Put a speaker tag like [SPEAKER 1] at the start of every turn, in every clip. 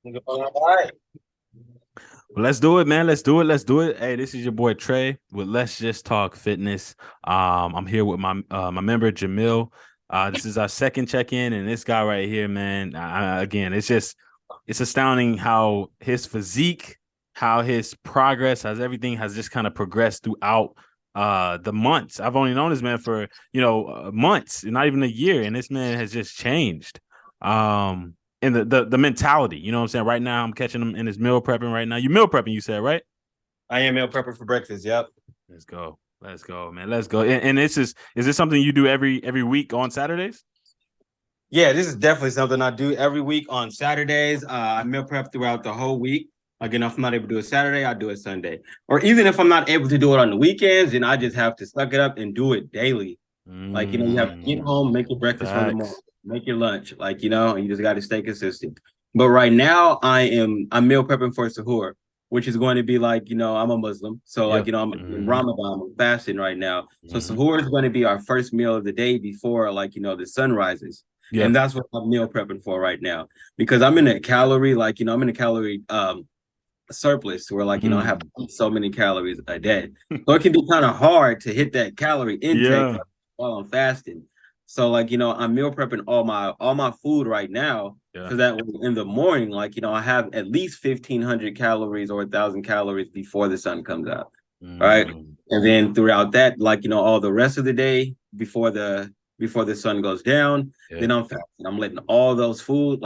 [SPEAKER 1] All right.
[SPEAKER 2] Well, let's do it, man. Let's do it. Let's do it. Hey, this is your boy Trey with Let's Just Talk Fitness. I'm here with my member Jamil. This is our second check-in, and this guy right here, man. Again, it's astounding how his physique, how his progress, has everything has just kind of progressed throughout the months. I've only known this man for months, not even a year, and this man has just changed. And the mentality, you know what I'm saying? Right now, I'm catching him in his meal prepping right now. You meal prepping, you said, right?
[SPEAKER 1] I am meal prepper for breakfast. Yep.
[SPEAKER 2] Let's go. Let's go, man. Let's go. And is this something you do every week on Saturdays?
[SPEAKER 1] Yeah, this is definitely something I do every week on Saturdays. I meal prep throughout the whole week. Again, if I'm not able to do it Saturday, I do it Sunday. Or even if I'm not able to do it on the weekends, then I just have to suck it up and do it daily. Like, you have to get home, make your breakfast for the morning,
[SPEAKER 2] Facts.
[SPEAKER 1] make your lunch, and you just got to stay consistent. But right now, I'm meal prepping for suhoor, which is going to be I'm a Muslim. So,
[SPEAKER 2] Yeah.
[SPEAKER 1] I'm in Ramadan, I'm fasting right now. So,
[SPEAKER 2] Hmm.
[SPEAKER 1] suhoor is going to be our first meal of the day before, the sun rises.
[SPEAKER 2] Yeah.
[SPEAKER 1] And that's what I'm meal prepping for right now because I'm in a calorie, I'm in a calorie surplus where I have
[SPEAKER 2] Mm.
[SPEAKER 1] so many calories a day. So it can be kind of hard to hit that calorie intake
[SPEAKER 2] Yeah.
[SPEAKER 1] while I'm fasting. So I'm meal prepping all my food right now
[SPEAKER 2] Yeah.
[SPEAKER 1] so that in the morning, I have at least 1,500 calories or 1,000 calories before the sun comes out. Right.
[SPEAKER 2] Mm.
[SPEAKER 1] And then throughout that, all the rest of the day before the sun goes down,
[SPEAKER 2] Yeah.
[SPEAKER 1] then I'm fasting. I'm letting all those food,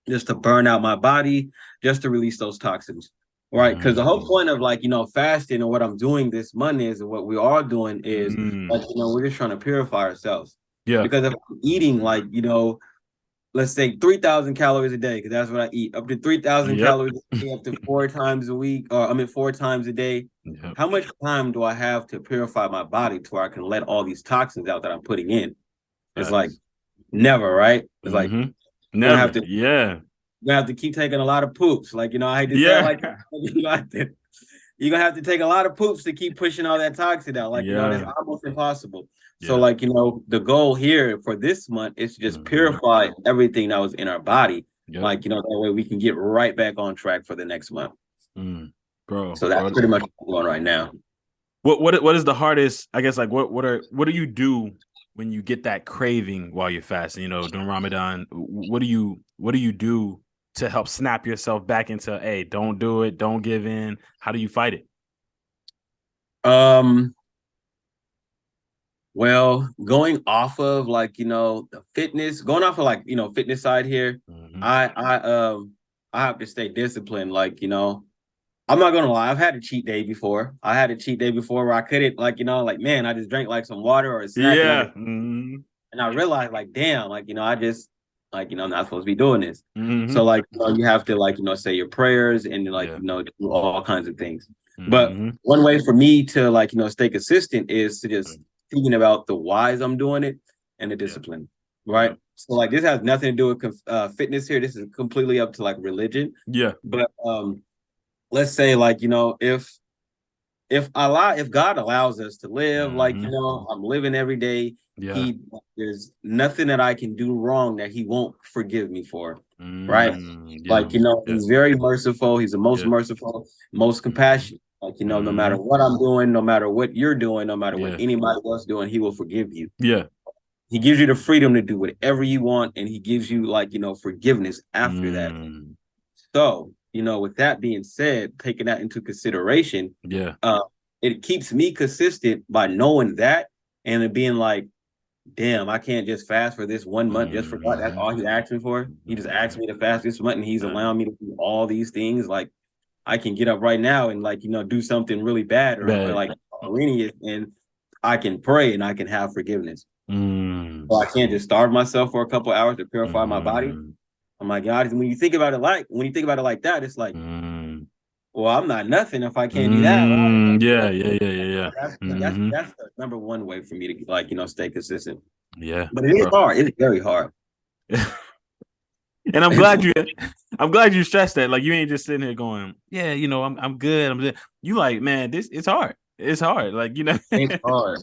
[SPEAKER 1] just to burn out my body, just to release those toxins. Right. Because the whole
[SPEAKER 2] Mm.
[SPEAKER 1] point of fasting and what I'm doing this Monday is and what we are doing is
[SPEAKER 2] Mm.
[SPEAKER 1] we're just trying to purify ourselves.
[SPEAKER 2] Yeah.
[SPEAKER 1] Because if I'm eating let's say 3,000 calories a day, because that's what I eat, up to 3,000
[SPEAKER 2] Yep.
[SPEAKER 1] calories a day, up to 4 times a week, or 4 times a day.
[SPEAKER 2] Yep.
[SPEAKER 1] How much time do I have to purify my body to where I can let all these toxins out that I'm putting in? It's like
[SPEAKER 2] Facts.
[SPEAKER 1] never, right? It's like
[SPEAKER 2] Mm-hmm.
[SPEAKER 1] you're gonna have
[SPEAKER 2] Never.
[SPEAKER 1] to
[SPEAKER 2] Yeah.
[SPEAKER 1] keep taking a lot of poops. I hate to say it
[SPEAKER 2] Yeah.
[SPEAKER 1] like that, you're gonna have to take a lot of poops to keep pushing all that toxin out. That's
[SPEAKER 2] Yeah.
[SPEAKER 1] almost impossible. So,
[SPEAKER 2] Yeah.
[SPEAKER 1] the goal here for this month is to just
[SPEAKER 2] Mm-hmm.
[SPEAKER 1] purify everything that was in our body.
[SPEAKER 2] Yep.
[SPEAKER 1] That way we can get right back on track for the next month.
[SPEAKER 2] Mm. Bro.
[SPEAKER 1] So that's pretty much what I'm doing right now.
[SPEAKER 2] What is the hardest? I guess like what do you do when you get that craving while you're fasting? You know, during Ramadan, what do you do to help snap yourself back into, hey, don't do it, don't give in? How do you fight it?
[SPEAKER 1] Um, well, going off of the fitness, going off of fitness side here,
[SPEAKER 2] Mm-hmm.
[SPEAKER 1] I have to stay disciplined. I'm not gonna lie. I've had a cheat day before. I had a cheat day before where I couldn't, man, I just drank some water or a snack,
[SPEAKER 2] Yeah. Mm-hmm.
[SPEAKER 1] and I realized, damn, I just, I'm not supposed to be doing this. So,
[SPEAKER 2] Mm-hmm.
[SPEAKER 1] you have to, say your prayers and,
[SPEAKER 2] Yeah.
[SPEAKER 1] do all kinds of things. But
[SPEAKER 2] Mm-hmm.
[SPEAKER 1] one way for me to, stay consistent is to just thinking about the whys I'm doing it and the
[SPEAKER 2] Yeah.
[SPEAKER 1] discipline,
[SPEAKER 2] Yeah.
[SPEAKER 1] right? So, this has nothing to do with fitness here. This is completely up to religion.
[SPEAKER 2] Yeah.
[SPEAKER 1] But let's say if God allows us to live,
[SPEAKER 2] Mm-hmm.
[SPEAKER 1] I'm living every day.
[SPEAKER 2] Yeah.
[SPEAKER 1] He There's nothing that I can do wrong that he won't forgive me for. Right.
[SPEAKER 2] Yeah. Yeah.
[SPEAKER 1] He's very merciful. He's the most
[SPEAKER 2] Yeah.
[SPEAKER 1] merciful, most
[SPEAKER 2] Mm-hmm.
[SPEAKER 1] compassionate. No matter what I'm doing, no matter what you're doing, no matter what
[SPEAKER 2] Yeah.
[SPEAKER 1] anybody else doing, he will forgive you.
[SPEAKER 2] Yeah.
[SPEAKER 1] He gives you the freedom to do whatever you want, and he gives you forgiveness after that.
[SPEAKER 2] Mm.
[SPEAKER 1] So, with that being said, taking that into consideration,
[SPEAKER 2] Yeah.
[SPEAKER 1] uh, it keeps me consistent by knowing that and it being like, damn, I can't just fast for this 1 month just for God. That's
[SPEAKER 2] Mm-hmm.
[SPEAKER 1] all he asked me for. He just asked
[SPEAKER 2] Mm-hmm.
[SPEAKER 1] me to fast this month and he's allowing me to do all these things. I can get up right now and do something really bad or
[SPEAKER 2] Bad.
[SPEAKER 1] erroneous and I can pray and I can have forgiveness.
[SPEAKER 2] Mm.
[SPEAKER 1] So I can't just starve myself for a couple hours to purify my body.
[SPEAKER 2] Mm.
[SPEAKER 1] I'm like, God, when you think about it like that, it's like,
[SPEAKER 2] Mm.
[SPEAKER 1] well, I'm not nothing if I can't do that,
[SPEAKER 2] Mm.
[SPEAKER 1] right?
[SPEAKER 2] Yeah. Yeah. Yeah. Yeah. Yeah. Mm-hmm.
[SPEAKER 1] That's the number one way for me to stay consistent.
[SPEAKER 2] Yeah,
[SPEAKER 1] But it is
[SPEAKER 2] bro.
[SPEAKER 1] hard. It's very hard.
[SPEAKER 2] And I'm glad you stressed that. Like you ain't just sitting here going, yeah, I'm good. I'm good. You like, man, it's hard. It's hard. Like,
[SPEAKER 1] It's hard.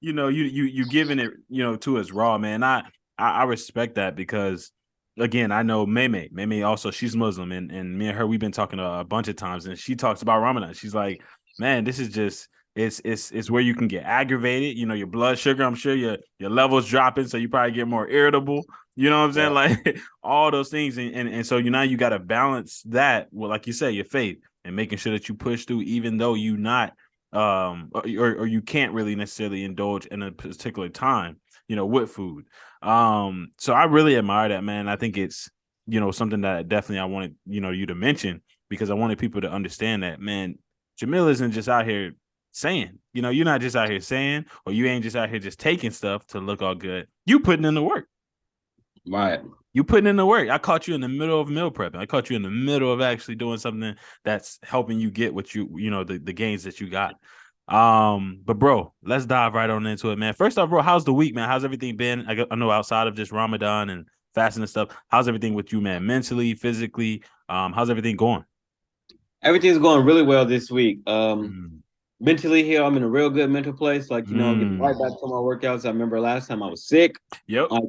[SPEAKER 2] you giving it, to us raw, man. I respect that because again, I know Meme. Meme also, she's Muslim, and me and her, we've been talking a bunch of times, and she talks about Ramadan. She's like, man, this is just it's where you can get aggravated. You know, your blood sugar, I'm sure your levels dropping, so you probably get more irritable. You know what I'm saying?
[SPEAKER 1] Yeah.
[SPEAKER 2] Like all those things, and so now you got to balance that with, like you said, your faith and making sure that you push through, even though you not or you can't really necessarily indulge in a particular time, you know, with food. So I really admire that, man. I think it's, you know, something that definitely I wanted, you know, you to mention, because I wanted people to understand that, man, Jamil isn't just out here saying, you know, you're not just out here saying, or you ain't just out here just taking stuff to look all good. You putting in the work.
[SPEAKER 1] Right.
[SPEAKER 2] You putting in the work. I caught you in the middle of meal prepping. I caught you in the middle of actually doing something that's helping you get what you know, the gains that you got. But bro, let's dive right on into it, man. First off, bro, how's the week, man? How's everything been? I know outside of just Ramadan and fasting and stuff, how's everything with you, man? Mentally, physically, how's everything going?
[SPEAKER 1] Everything's going really well this week.
[SPEAKER 2] Mm.
[SPEAKER 1] Mentally here, I'm in a real good mental place. Like, I'm getting right
[SPEAKER 2] Mm.
[SPEAKER 1] back to my workouts. I remember last time I was sick.
[SPEAKER 2] Yep.
[SPEAKER 1] Like,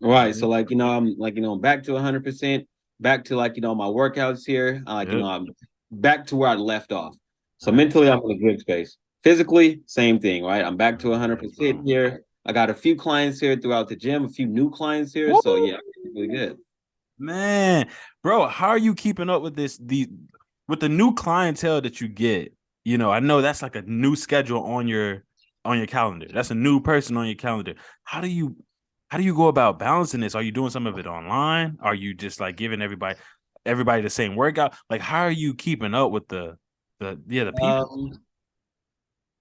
[SPEAKER 1] right.
[SPEAKER 2] Mm-hmm.
[SPEAKER 1] So like, I'm like, back to 100%, back to like, my workouts here. Like,
[SPEAKER 2] Yep.
[SPEAKER 1] I'm back to where I left off. So
[SPEAKER 2] Nice.
[SPEAKER 1] mentally, I'm in a good space. Physically, same thing, right? I'm back to
[SPEAKER 2] Nice,
[SPEAKER 1] 100%
[SPEAKER 2] bro.
[SPEAKER 1] here. I got a few clients here throughout the gym, a few new clients here. So
[SPEAKER 2] Woo!
[SPEAKER 1] yeah, really good.
[SPEAKER 2] Man, bro, how are you keeping up with with the new clientele that you get? You know, I know that's like a new schedule on your calendar. That's a new person on your calendar. How do you how do you go about balancing this? Are you doing some of it online? Are you just like giving everybody the same workout? Like how are you keeping up with the people?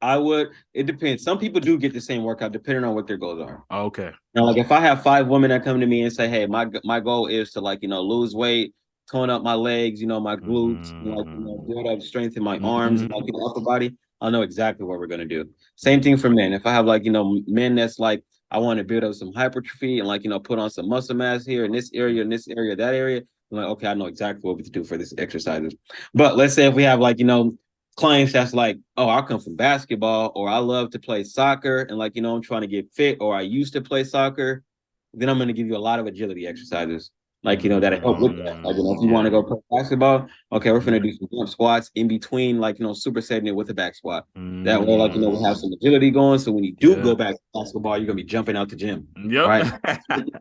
[SPEAKER 1] Um, it depends. Some people do get the same workout depending on what their goals are.
[SPEAKER 2] Okay.
[SPEAKER 1] Now, like if I have five women that come to me and say, "Hey, my goal is to like lose weight, tone up my legs, my glutes, and, like
[SPEAKER 2] Mm-hmm.
[SPEAKER 1] build up strength in my arms and like
[SPEAKER 2] Mm-hmm.
[SPEAKER 1] upper body," I'll know exactly what we're gonna do. Same thing for men. If I have like men that's like I want to build up some hypertrophy and like put on some muscle mass here in this area, that area, I'm like, okay, I know exactly what we to do for this exercises. But let's say if we have like clients that's like, oh, I come from basketball or I love to play soccer and like, I'm trying to get fit or I used to play soccer, then I'm going to give you a lot of agility exercises. Like, that'll help with that. Like, if you want to
[SPEAKER 2] Yeah.
[SPEAKER 1] go play basketball, okay, we're going
[SPEAKER 2] Mm-hmm.
[SPEAKER 1] to do some jump squats in between, like, supersetting it with a back squat. That way, like, we have
[SPEAKER 2] Mm-hmm.
[SPEAKER 1] some agility going. So when you do go
[SPEAKER 2] Yeah.
[SPEAKER 1] back to basketball, you're going to be jumping out the gym,
[SPEAKER 2] Yep.
[SPEAKER 1] right?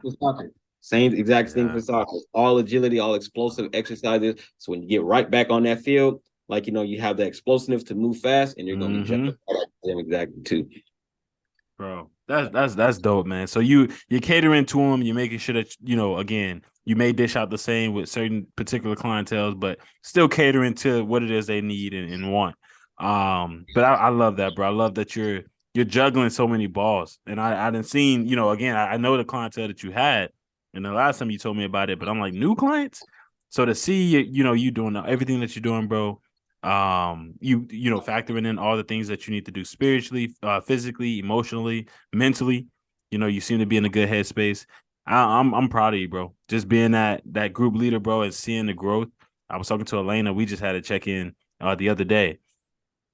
[SPEAKER 1] For soccer. Same exact thing
[SPEAKER 2] Yeah.
[SPEAKER 1] for soccer. All agility, all explosive exercises. So when you get right back on that field, like you have the explosiveness to move fast, and you're gonna be jumping
[SPEAKER 2] Mm-hmm.
[SPEAKER 1] right at them exactly too.
[SPEAKER 2] Bro, that's dope, man. So you're catering to them. You're making sure that you know. Again, you may dish out the same with certain particular clientels, but still catering to what it is they need and want. But I love that, bro. I love that you're juggling so many balls. And I didn't seen, you know, again, I know the clientele that you had, and the last time you told me about it, but I'm like new clients. So to see you know you doing everything that you're doing, bro, you know factoring in all the things that you need to do spiritually, physically, emotionally, mentally, you know, you seem to be in a good headspace. I'm proud of you, bro, just being that group leader, bro, and seeing the growth. I was talking to Elena, we just had a check-in the other day,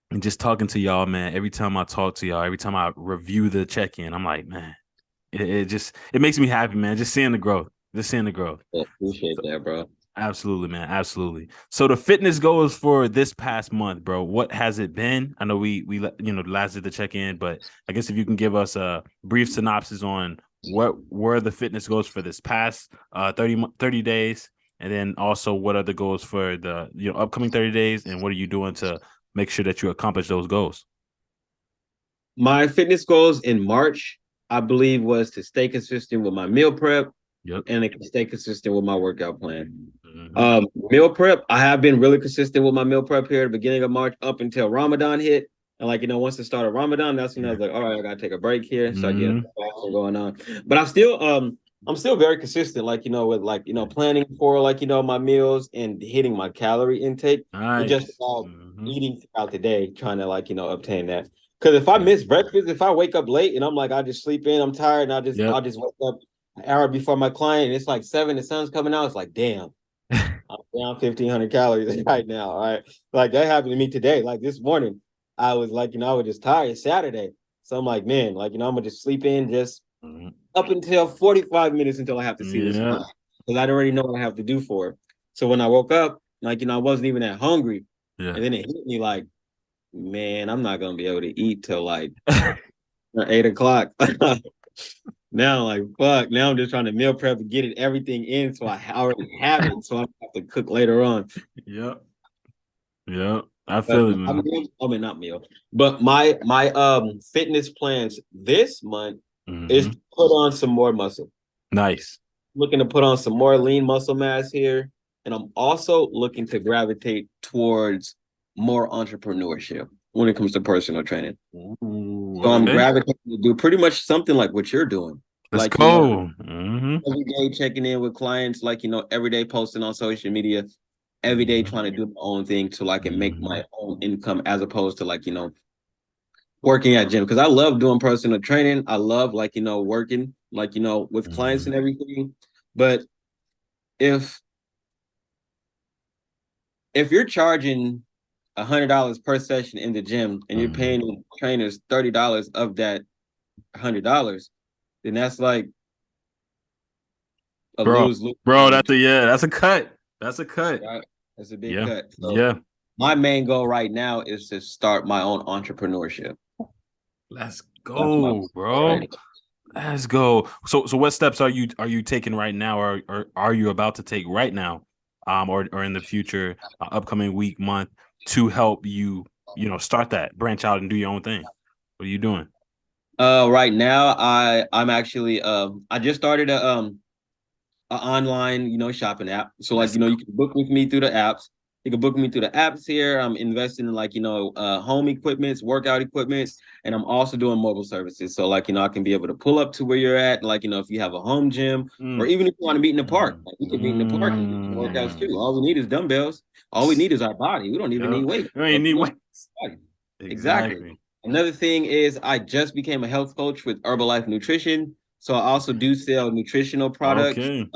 [SPEAKER 2] and just talking to y'all, man. Every time I talk to y'all, every time I review the check-in, I'm like, man, it just it makes me happy, man, just seeing the growth, just seeing the growth.
[SPEAKER 1] Yeah, appreciate that, bro.
[SPEAKER 2] Absolutely, man. Absolutely. So the fitness goals for this past month, bro. What has it been? I know we you know last did the check in, but I guess if you can give us a brief synopsis on what were the fitness goals for this past 30 days, and then also what are the goals for the upcoming 30 days, and what are you doing to make sure that you accomplish those goals?
[SPEAKER 1] My fitness goals in March, I believe, was to stay consistent with my meal prep
[SPEAKER 2] Yep.
[SPEAKER 1] and to stay consistent with my workout plan.
[SPEAKER 2] Mm-hmm.
[SPEAKER 1] Meal prep, I have been really consistent with my meal prep here at the beginning of March up until Ramadan hit. And like, once it started Ramadan, that's when I
[SPEAKER 2] Yeah.
[SPEAKER 1] was like, all right, I gotta take a break here. So I get
[SPEAKER 2] Mm-hmm.
[SPEAKER 1] fasting going on. But I'm still very consistent, like, with like, planning for like, my meals and hitting my calorie intake. It's just
[SPEAKER 2] Nice.
[SPEAKER 1] about
[SPEAKER 2] Mm-hmm.
[SPEAKER 1] eating throughout the day, trying to like, obtain that. Because if I
[SPEAKER 2] Yeah.
[SPEAKER 1] miss breakfast, if I wake up late and I'm like, I just sleep in, I'm tired, and
[SPEAKER 2] Yep.
[SPEAKER 1] I'll just wake up an hour before my client, and it's like 7, the sun's coming out. It's like, damn, I'm down 1,500 calories right now. All right. Like that happened to me today. Like this morning, I was like, I was just tired. It's Saturday. So I'm like, man, like, I'm gonna just sleep in just
[SPEAKER 2] Mhm.
[SPEAKER 1] up until 45 minutes until I have to see this
[SPEAKER 2] Yeah.
[SPEAKER 1] client. because I already know what I have to do for it. So when I woke up, like, I wasn't even that hungry.
[SPEAKER 2] Yeah.
[SPEAKER 1] And then it hit me like, man, I'm not gonna be able to eat till like 8 o'clock. Now, like, fuck. Now I'm just trying to meal prep and get it everything in, so I already have it, so I don't have to cook later on.
[SPEAKER 2] Yep. Yep. I
[SPEAKER 1] But
[SPEAKER 2] feel it,
[SPEAKER 1] I
[SPEAKER 2] man.
[SPEAKER 1] mean, not meal, but my fitness plans this month is
[SPEAKER 2] Hmm.
[SPEAKER 1] to put on some more muscle.
[SPEAKER 2] Nice.
[SPEAKER 1] Looking to put on some more lean muscle mass here, and I'm also looking to gravitate towards more entrepreneurship when it comes to personal training.
[SPEAKER 2] Ooh,
[SPEAKER 1] So I'm
[SPEAKER 2] okay.
[SPEAKER 1] gravitating to do pretty much something like what you're doing,
[SPEAKER 2] Let's
[SPEAKER 1] like
[SPEAKER 2] go. Hmm.
[SPEAKER 1] every day checking in with clients, like every day posting on social media, every day trying to do my own thing so I can make
[SPEAKER 2] Hmm.
[SPEAKER 1] my own income as opposed to like working at gym because I love doing personal training. I love like working like with clients
[SPEAKER 2] Hmm.
[SPEAKER 1] and everything. But if you're charging $100 per session in the gym and you're
[SPEAKER 2] Hmm.
[SPEAKER 1] paying trainers $30 of that $100, then that's like a
[SPEAKER 2] Bro,
[SPEAKER 1] lose-lose
[SPEAKER 2] that's
[SPEAKER 1] situation.
[SPEAKER 2] that's a cut. That's a cut.
[SPEAKER 1] Right? That's a big
[SPEAKER 2] Yeah.
[SPEAKER 1] cut. So
[SPEAKER 2] Yeah.
[SPEAKER 1] my main goal right now is to start my own entrepreneurship.
[SPEAKER 2] Let's
[SPEAKER 1] That's my
[SPEAKER 2] go,
[SPEAKER 1] goal right
[SPEAKER 2] bro. Let's go. So what steps are you taking right now, or are you about to take right now, or in the future, upcoming week, month, to help you, start that, branch out and do your own thing? What are you doing?
[SPEAKER 1] Right now I'm actually I just started a online, shopping app. So like,
[SPEAKER 2] Let's go.
[SPEAKER 1] you can book with me through the apps. You can book me through the apps here. I'm investing in like, home equipments, workout equipment, and I'm also doing mobile services. So like, I can be able to pull up to where you're at. Like, if you have a home gym or
[SPEAKER 2] Mm,
[SPEAKER 1] even if you want to meet in the park,
[SPEAKER 2] mm,
[SPEAKER 1] like we can meet in the park and do some workouts too.
[SPEAKER 2] mm.
[SPEAKER 1] All we need is dumbbells. All we need is our body. We don't even
[SPEAKER 2] Yeah.
[SPEAKER 1] need weight.
[SPEAKER 2] You ain't
[SPEAKER 1] But
[SPEAKER 2] need weight.
[SPEAKER 1] exactly.
[SPEAKER 2] Exactly.
[SPEAKER 1] Another thing is I just became a health coach with Herbalife Nutrition. So I also do sell nutritional products.
[SPEAKER 2] Okay.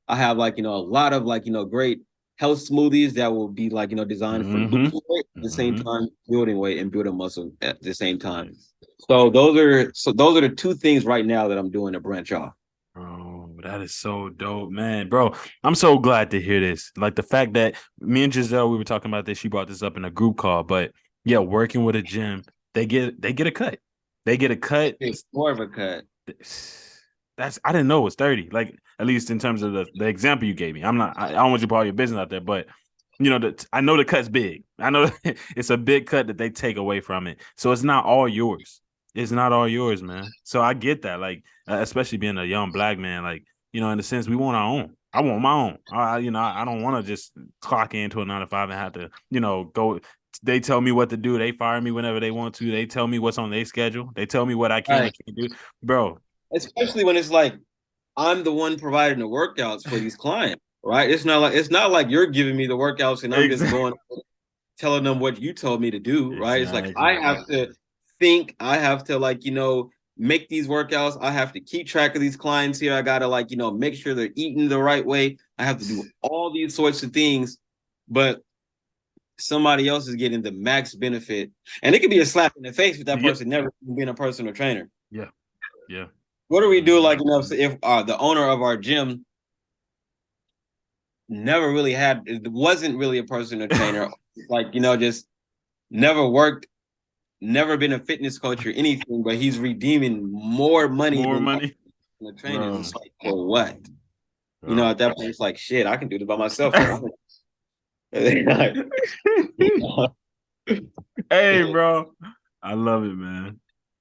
[SPEAKER 1] I have like, a lot of like, great health smoothies that will be like, designed for
[SPEAKER 2] Mm-hmm.
[SPEAKER 1] losing weight at the same
[SPEAKER 2] Mm-hmm.
[SPEAKER 1] time, building weight and building muscle at the same time.
[SPEAKER 2] Nice.
[SPEAKER 1] So those are the two things right now that I'm doing to branch off.
[SPEAKER 2] Bro, that is so dope, man. Bro, I'm so glad to hear this. Like the fact that me and Giselle, we were talking about this. She brought this up in a group call, but yeah, working with a gym, they get a cut. They get a cut.
[SPEAKER 1] It's more of a cut.
[SPEAKER 2] That's I didn't know it was 30. Like at least in terms of the example you gave me. I don't want you to put all your business out there, but I know the cut's big. I know it's a big cut that they take away from it. So it's not all yours. It's not all yours, man. So I get that. Like, especially being a young black man, like, in a sense, we want our own. I want my own. I don't want to just clock into a 9 to 5 and have to, go. They tell me what to do. They fire me whenever they want to. They tell me what's on their schedule. They tell me what I can and
[SPEAKER 1] Right.
[SPEAKER 2] can't do. Bro,
[SPEAKER 1] Especially when it's like I'm the one providing the workouts for these clients, right? It's not like you're giving me the workouts and I'm just
[SPEAKER 2] exactly.
[SPEAKER 1] going telling them what you told me to do, right? It's like I
[SPEAKER 2] Exactly.
[SPEAKER 1] have to think, I have to like, make these workouts. I have to keep track of these clients here. I gotta like, make sure they're eating the right way. I have to do all these sorts of things, but somebody else is getting the max benefit. And it could be a slap in the face with that
[SPEAKER 2] Yeah.
[SPEAKER 1] person never being a personal trainer.
[SPEAKER 2] Yeah. Yeah.
[SPEAKER 1] What do we do
[SPEAKER 2] Mhm.
[SPEAKER 1] like, if the owner of our gym never really had it wasn't really a personal trainer, like just never worked, never been a fitness coach or anything, but he's redeeming more money
[SPEAKER 2] More
[SPEAKER 1] than
[SPEAKER 2] money,
[SPEAKER 1] the trainers.
[SPEAKER 2] bro.
[SPEAKER 1] It's like, for what?
[SPEAKER 2] Bro.
[SPEAKER 1] At that point, it's like, shit, I can do this by myself for one.
[SPEAKER 2] Hey, bro. I love it, man.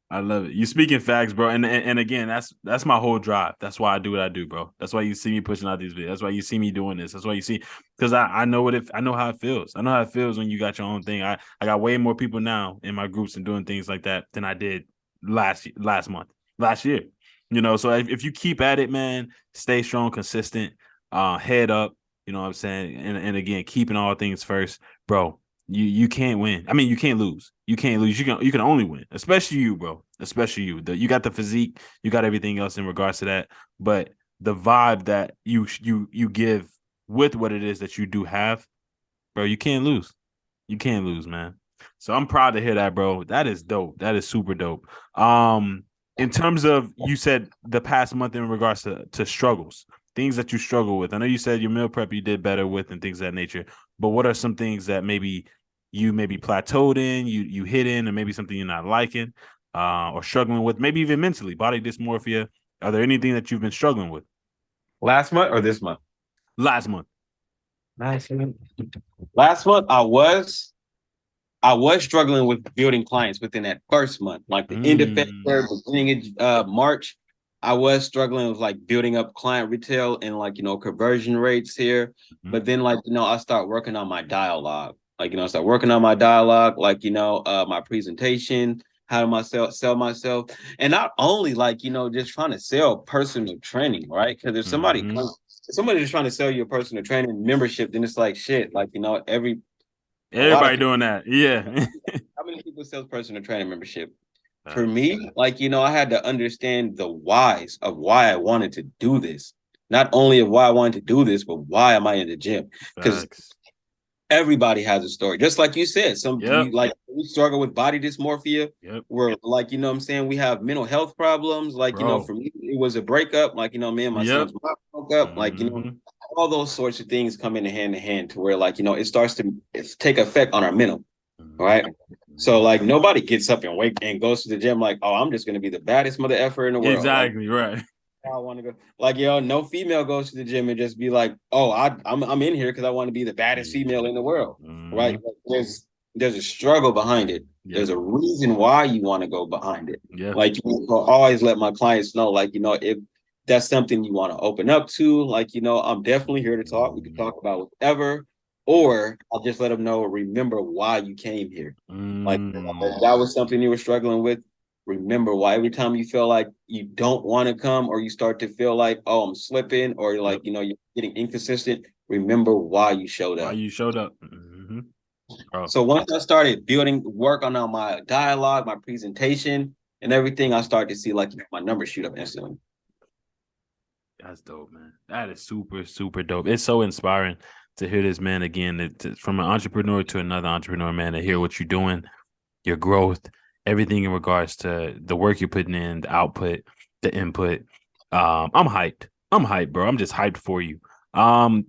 [SPEAKER 2] I love it. You speaking facts, bro. And again, that's my whole drive. That's why I do what I do, bro. That's why you see me pushing out these videos. That's why you see me doing this. That's why you see because I know I know how it feels. I know how it feels when you got your own thing. I got way more people now in my groups and doing things like that than I did last month, last year. So if you keep at it, man, stay strong, consistent, head up, you know what I'm saying? And again, keeping all things first, bro. You can't win. I mean, you can't lose. You can't lose. You can only win, especially you, bro. Especially you. You got the physique. You got everything else in regards to that. But the vibe that you give with what it is that you do have, bro, you can't lose. You can't lose, man. So I'm proud to hear that, bro. That is dope. That is super dope. In terms of you said the past month in regards to struggles. things that you struggle with? I know you said your meal prep you did better with and things of that nature, but what are some things that maybe you plateaued in, you hit in, or maybe something you're not liking or struggling with, maybe even mentally, body dysmorphia? Are there anything that you've been struggling with?
[SPEAKER 1] Last month or this month?
[SPEAKER 2] Last month.
[SPEAKER 1] Last month. Last month, I was struggling with building clients within that first month, like the end of February, beginning of March. I was struggling with like building up client retail and like, conversion rates here. But then like, I start working on my dialogue. Like, I start working on my dialogue, like, my presentation, how to sell myself. And not only like, just trying to sell personal training, right? Because if somebody's just trying to sell you a personal training membership, then it's like shit. Like, a lot of
[SPEAKER 2] Everybody
[SPEAKER 1] people,
[SPEAKER 2] doing that. Yeah.
[SPEAKER 1] how many people sell personal training membership? For me, like, I had to understand the whys of why I wanted to do this. Not only of why I wanted to do this, but why am I in the gym? Because everybody has a story. Just like you said, we struggle with body dysmorphia.
[SPEAKER 2] Yep.
[SPEAKER 1] We're like, what I'm saying, we have mental health problems. Like, for me, it was a breakup. Like, me and my son's mom broke up. Like, all those sorts of things come in hand to where, like, it starts to take effect on our mental. Right. So like nobody gets up and goes to the gym like, oh, I'm just gonna be the baddest mother effer in the world.
[SPEAKER 2] Exactly,
[SPEAKER 1] like,
[SPEAKER 2] right.
[SPEAKER 1] I want to go. Like, no female goes to the gym and just be like, oh, I'm in here because I want to be the baddest female in the world. Right. Like, there's a struggle behind it. There's a reason why you want to go behind it. Like, always let my clients know, like, if that's something you want to open up to, like, I'm definitely here to talk. We can talk about whatever. Or I'll just let them know, remember why you came here. Like, if that was something you were struggling with, remember why. Every time you feel like you don't want to come, or you start to feel like, oh, I'm slipping, or you're like, you're getting inconsistent, remember why you showed up. So once I started building work on my dialogue, my presentation, and everything, I started to see like my numbers shoot up instantly.
[SPEAKER 2] That's dope, man. That is super, super dope. It's so inspiring to hear this, man, again, from an entrepreneur to another entrepreneur, man, to hear what you're doing, your growth, everything in regards to the work you're putting in, the output, the input. I'm hyped. I'm hyped, bro. I'm just hyped for you.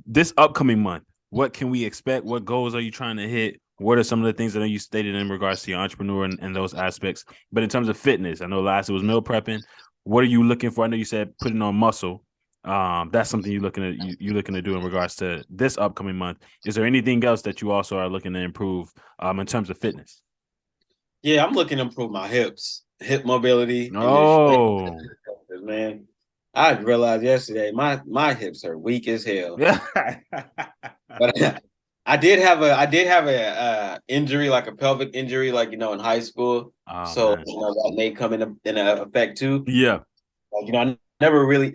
[SPEAKER 2] This upcoming month, what can we expect? What goals are you trying to hit? What are some of the things that you stated in regards to your entrepreneur and those aspects? But in terms of fitness, I know last it was meal prepping. What are you looking for? I know you said putting on muscle. That's something you're looking to do in regards to this upcoming month. Is there anything else that you also are looking to improve in terms of fitness?
[SPEAKER 1] Yeah, I'm looking to improve my hip mobility.
[SPEAKER 2] Oh,
[SPEAKER 1] and just, man, I realized yesterday my hips are weak as hell.
[SPEAKER 2] Yeah.
[SPEAKER 1] But I did have a injury, like a pelvic injury, like in high school. So
[SPEAKER 2] man.
[SPEAKER 1] That may come in effect too.
[SPEAKER 2] Yeah.
[SPEAKER 1] Like, I never really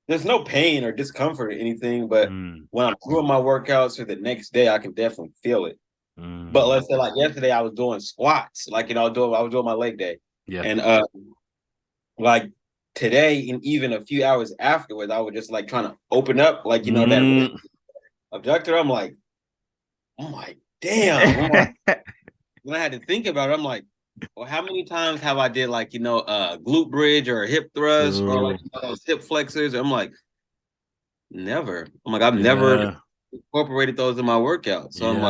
[SPEAKER 1] there's no pain or discomfort or anything, but when I'm doing my workouts for the next day, I can definitely feel it. But let's say like yesterday I was doing squats, like I was doing my leg day.
[SPEAKER 2] Yeah.
[SPEAKER 1] And like today and even a few hours afterwards, I was just like trying to open up, like that abductor. I'm like, damn. When I had to think about it, I'm like, well, how many times have I did like glute bridge or a hip thrust or like those hip flexors? I'm like, never. I'm like, I've never incorporated those in my workout. So I'm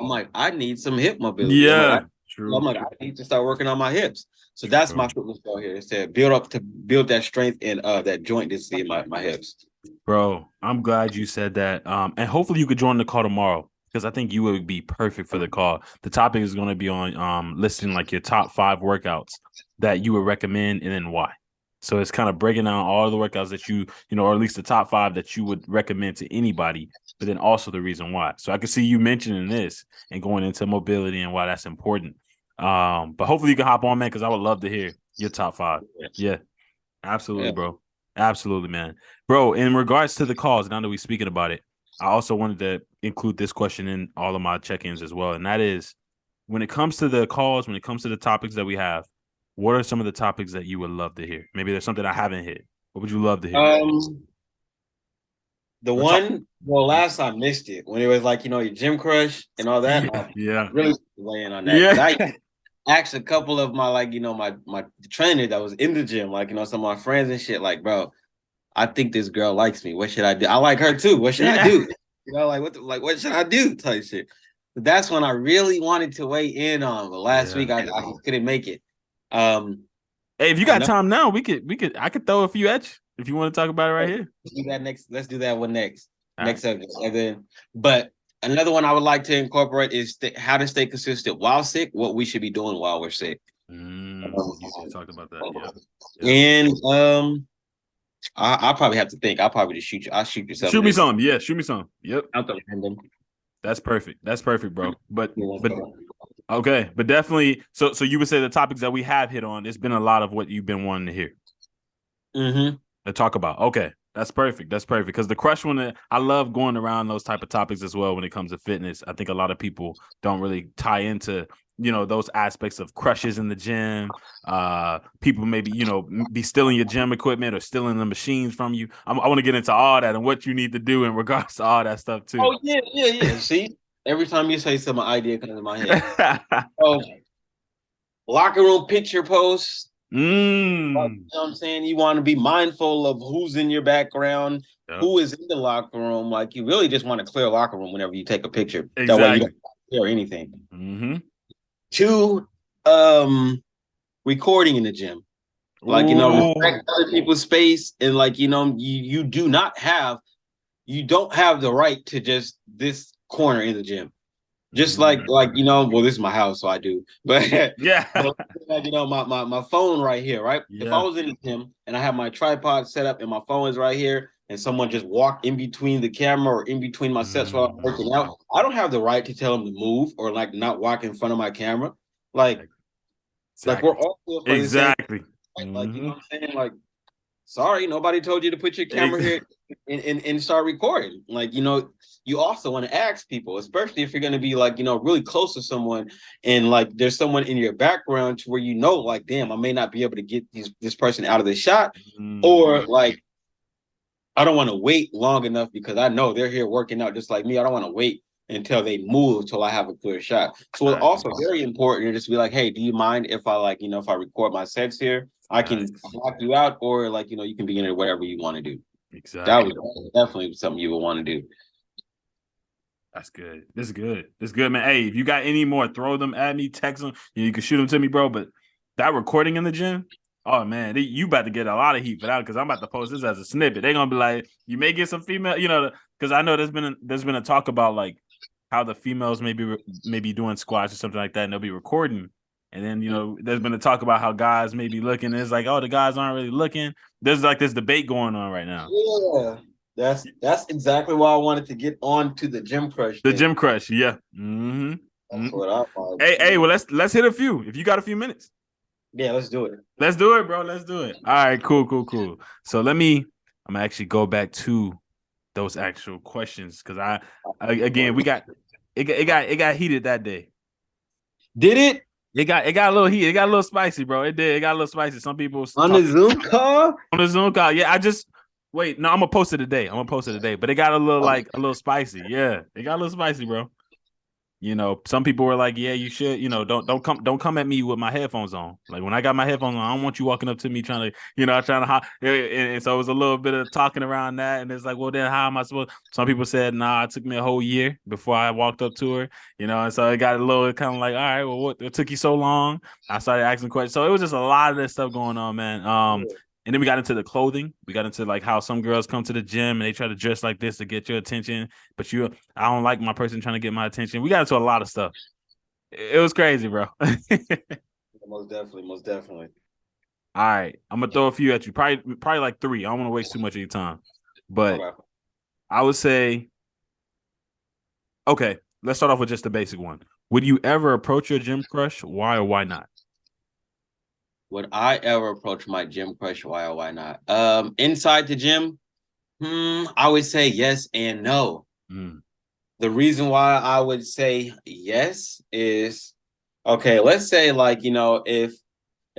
[SPEAKER 1] like, I need some hip mobility.
[SPEAKER 2] Yeah,
[SPEAKER 1] I'm like, I need to start working on my hips. So that's my fitness goal here, is to build that strength and that joint density in my hips.
[SPEAKER 2] Bro, I'm glad you said that. And hopefully you could join the call tomorrow, because I think you would be perfect for the call. The topic is going to be on listing like your top 5 workouts that you would recommend and then why. So it's kind of breaking down all the workouts that or at least the top 5 that you would recommend to anybody, but then also the reason why. So I can see you mentioning this and going into mobility and why that's important. But hopefully you can hop on, man, because I would love to hear your top 5. Yeah, absolutely, bro. Absolutely, man. Bro, in regards to the calls, now that we're speaking about it, I also wanted to include this question in all of my check-ins as well. And that is, when it comes to the calls, when it comes to the topics that we have, what are some of the topics that you would love to hear? Maybe there's something I haven't hit. What would you love to hear?
[SPEAKER 1] Last I missed it when it was like, your gym crush and all that.
[SPEAKER 2] Yeah.
[SPEAKER 1] Really laying on that. Yeah. I asked a couple of my, like, my trainer that was in the gym, like, some of my friends and shit, like, bro, I think this girl likes me. What should I do? I like her too. What should I do? Like what should I do? Type shit. But that's when I really wanted to weigh in on. But last week I couldn't make it.
[SPEAKER 2] Hey, if you got time now, I could throw a few at you if you want to talk about it right here.
[SPEAKER 1] Let's do that next. Let's do that one next. Next subject. And then, but another one I would like to incorporate is how to stay consistent while sick. What we should be doing while we're sick.
[SPEAKER 2] You talked about that.
[SPEAKER 1] Yeah. And I'll probably have to think. I'll probably just shoot you. I'll shoot you something.
[SPEAKER 2] Shoot me some. Yeah, shoot me some. Yep.
[SPEAKER 1] Out the random.
[SPEAKER 2] That's perfect. That's perfect, bro. But okay, but definitely. So you would say the topics that we have hit on, it's been a lot of what you've been wanting to hear. To talk about. Okay, that's perfect. That's perfect. Because the crush one, I love going around those type of topics as well when it comes to fitness. I think a lot of people don't really tie into, those aspects of crushes in the gym. People maybe, be stealing your gym equipment or stealing the machines from you. I want to get into all that and what you need to do in regards to all that stuff too.
[SPEAKER 1] Oh, yeah. See, every time you say something, an idea comes in my head. Locker room picture posts. You know what I'm saying? You want to be mindful of who's in your background, who is in the locker room. Like, you really just want to clear a locker room whenever you take a picture.
[SPEAKER 2] Exactly.
[SPEAKER 1] That way you don't clear anything. 2, recording in the gym. Like, respect other people's space. And like, you don't have the right to just this corner in the gym. Just like well, this is my house, so I do. But
[SPEAKER 2] yeah,
[SPEAKER 1] my phone right here, right? Yeah. If I was in the gym and I have my tripod set up and my phone is right here, and someone just walked in between the camera or in between my sets while I'm working out, I don't have the right to tell them to move or like not walk in front of my camera. Like we're all for the same, like, you know what I'm saying? Like, sorry, nobody told you to put your camera here and start recording. Like, you also want to ask people, especially if you're going to be like, really close to someone and like there's someone in your background to where like, damn, I may not be able to get this person out of the shot, or like, I don't want to wait long enough because I know they're here working out just like me. I don't want to wait until they move till I have a clear shot. So it's also very important to just be like, hey, do you mind if I like, if I record my sets here? I can block you out, or like, you can be in it, whatever you want to do. Exactly. That was definitely something you would want to do.
[SPEAKER 2] That's good. This is good. This is good, man. Hey, if you got any more, throw them at me, text them. You can shoot them to me, bro. But that recording in the gym, oh, man, you about to get a lot of heat for that because I'm about to post this as a snippet. They're going to be like, you may get some female, because I know there's been a talk about like how the females may be doing squats or something like that, and they'll be recording. And then, there's been a talk about how guys may be looking. It's like, oh, the guys aren't really looking. There's like this debate going on right now.
[SPEAKER 1] Yeah. That's exactly why I wanted to get on to the gym crush.
[SPEAKER 2] The gym crush, yeah. That's what I want. Hey, well, let's hit a few. If you got a few minutes.
[SPEAKER 1] Yeah, let's do it.
[SPEAKER 2] Let's do it, bro. Let's do it. All right, cool. So I'm gonna actually go back to those actual questions because again, we got it got heated that day.
[SPEAKER 1] Did it?
[SPEAKER 2] It got a little heat. It got a little spicy, bro. It did. It got a little spicy. Some people
[SPEAKER 1] on the Zoom call.
[SPEAKER 2] Yeah, wait. No, I'm gonna post it today. But it got a little spicy. Yeah, it got a little spicy, bro. Some people were like, "Yeah, you should. Don't come at me with my headphones on. Like when I got my headphones on, I don't want you walking up to me trying to, and so it was a little bit of talking around that. And it's like, well, then how am I supposed? Some people said, nah, it took me a whole year before I walked up to her. And so it got a little kind of like, all right, well, what took you so long? I started asking questions. So it was just a lot of this stuff going on, man. And then we got into the clothing. We got into like how some girls come to the gym and they try to dress like this to get your attention. But I don't like my person trying to get my attention. We got into a lot of stuff. It was crazy, bro.
[SPEAKER 1] Most definitely.
[SPEAKER 2] All right. I'm going to throw a few at you. Probably like 3. I don't want to waste too much of your time. But I would say, okay, let's start off with just the basic one. Would you ever approach your gym crush? Why or why not?
[SPEAKER 1] Would I ever approach my gym crush? Why or why not? Inside the gym, I would say yes and no. The reason why I would say yes is, okay, let's say like, if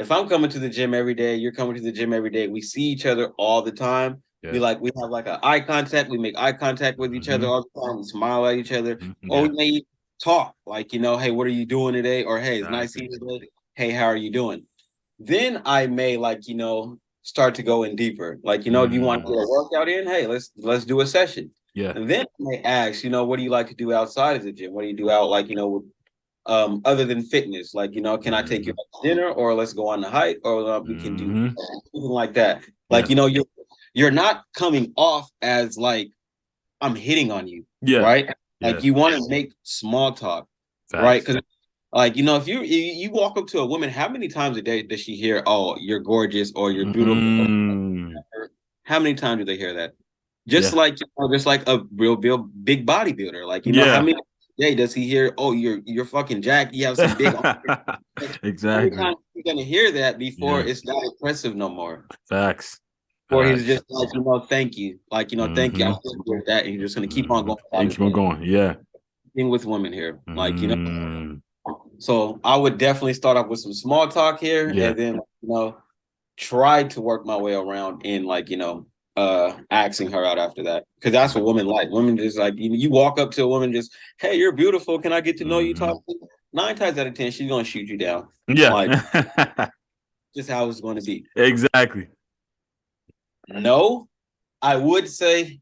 [SPEAKER 1] I'm coming to the gym every day, you're coming to the gym every day, we see each other all the time. Yeah. We have like an eye contact. We make eye contact with each other all the time. We smile at each other. Or we may talk like, hey, what are you doing today? Or, hey, it's nice seeing you today. Hey, how are you doing? Then I may start to go in deeper. Like, do you want to get a workout in? Hey, let's do a session.
[SPEAKER 2] Yeah.
[SPEAKER 1] And then they ask, what do you like to do outside of the gym? What do you do out, like, other than fitness? Like, can I take you out to dinner, or let's go on the hike, or we can do something like that. Like, you're not coming off as like I'm hitting on you, right? Like, you want to make small talk, right? Because like, if you walk up to a woman, how many times a day does she hear, "Oh, you're gorgeous," or "You're beautiful"? How many times do they hear that? Just like just like a real big bodybuilder. Like, how many day does he hear, "Oh, you're fucking jacked. You have some big arms."
[SPEAKER 2] Exactly.
[SPEAKER 1] How many times are you gonna hear that before it's not impressive no more?
[SPEAKER 2] Facts.
[SPEAKER 1] Or he's just like, thank you. Like, thank you. I'm with that. And you're just gonna keep on going.
[SPEAKER 2] And keep on going. Yeah.
[SPEAKER 1] Thing with women here. Like, so I would definitely start off with some small talk here, and then try to work my way around in, like, asking her out after that, because that's what women like. Women just like, you walk up to a woman, just, "Hey, you're beautiful. Can I get to know you?" Talk. 9 times out of 10, she's gonna shoot you down.
[SPEAKER 2] Yeah,
[SPEAKER 1] like just how it's going to be.
[SPEAKER 2] Exactly.
[SPEAKER 1] No, I would say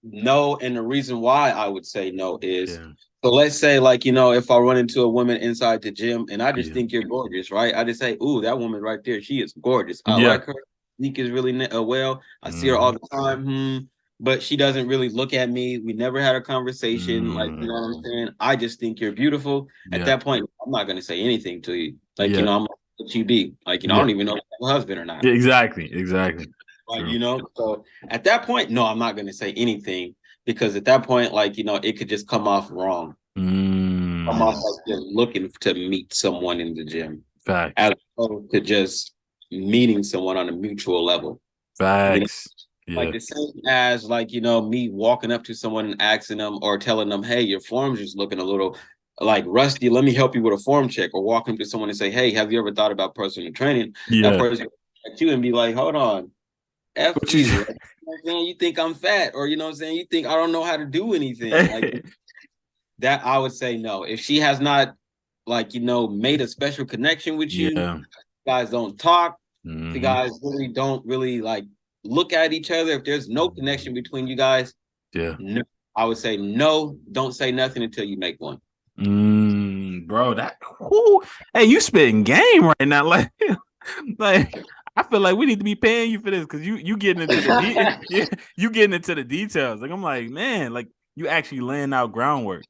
[SPEAKER 1] no, and the reason why I would say no is, so let's say, like, if I run into a woman inside the gym and I just think you're gorgeous, right? I just say, "Ooh, that woman right there, she is gorgeous. I like her. Nick is really well. I see her all the time. But she doesn't really look at me. We never had a conversation. Like, you know what I'm saying? I just think you're beautiful." At that point, I'm not gonna say anything to you. Like, I'm gonna let you be. Like, I don't even know if you have a husband or not.
[SPEAKER 2] Exactly.
[SPEAKER 1] Like, so at that point, no, I'm not gonna say anything, because at that point, like, it could just come off wrong. Come off like you're looking to meet someone in the gym.
[SPEAKER 2] Facts.
[SPEAKER 1] As opposed to just meeting someone on a mutual level.
[SPEAKER 2] Facts.
[SPEAKER 1] Like, the same as, like, me walking up to someone and asking them or telling them, "Hey, your form's just looking a little like rusty. Let me help you with a form check." Or walking to someone and say, "Hey, have you ever thought about personal training?" That person will at you and be like, "Hold on. F you." You think I'm fat, or you think I don't know how to do anything. Like that, I would say no. If she has not, like, made a special connection with you, you guys don't talk. You guys really don't really like look at each other. If there's no connection between you guys, no, I would say no. Don't say nothing until you make one.
[SPEAKER 2] Bro, hey, you spitting game right now. Like I feel like we need to be paying you for this, because you getting into the you getting into the details. Like, I'm like, man, like, you actually laying out groundwork.